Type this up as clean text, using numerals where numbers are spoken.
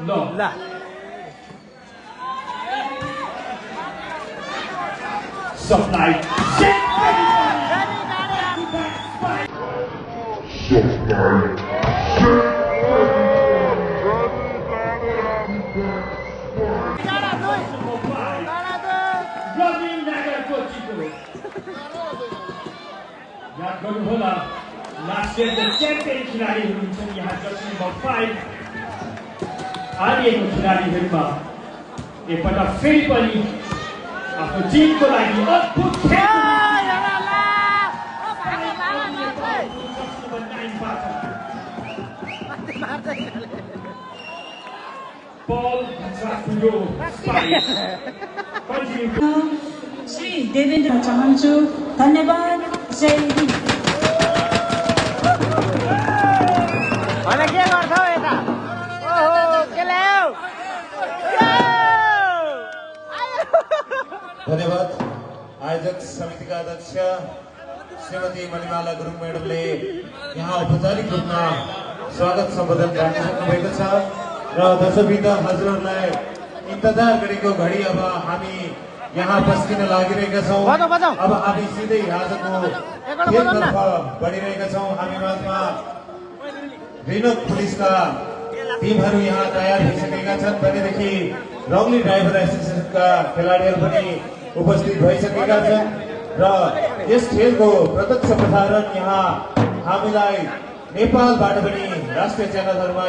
No. La. Supply. Robin Nagarko Chico. याद गर्नुहोला last year the champion खिलाडीहरू हुन्छन् यहाँ जर्सी नम्बर 5 आर्यको खिलाडीहरूमा एकपल्ट फेरि पनि आफ्नो टिमको लागि अद्भुत खेल बल भित्रको स्पाइक श्री देवेन्द्र चाहन्छु धन्यवाद जय हिन्द भने के गर्छौ यता ओहो के ल्याउ धन्यवाद आयोजक समितिका अध्यक्ष श्रीमती मणिमाला गुरुङ म्याडमले यहाँ औपचारिक रूपमा स्वागत सम्बोधन गर्न सक्नुभएको छ र दर्शकवृन्द हजुरहरूलाई इन्तजार गरेको घडी अब हामी यहाँ पस्किन लागिरहेका छौँ। अब हामी सिधै आजको खेलतर्फ बढिरहेका छौँ। हामी माझमा रिनोक पुलिसका टिमहरू यहाँ तयार भइसकेका छन् भनेदेखि रङली ड्राइभर एसोसिएसनका खेलाडीहरू पनि उपस्थित भइसकेका छन् र यस खेलको प्रत्यक्ष प्रसारण यहाँ हामीलाई नेपालबाट पनि राष्ट्रिय च्यानलहरूमा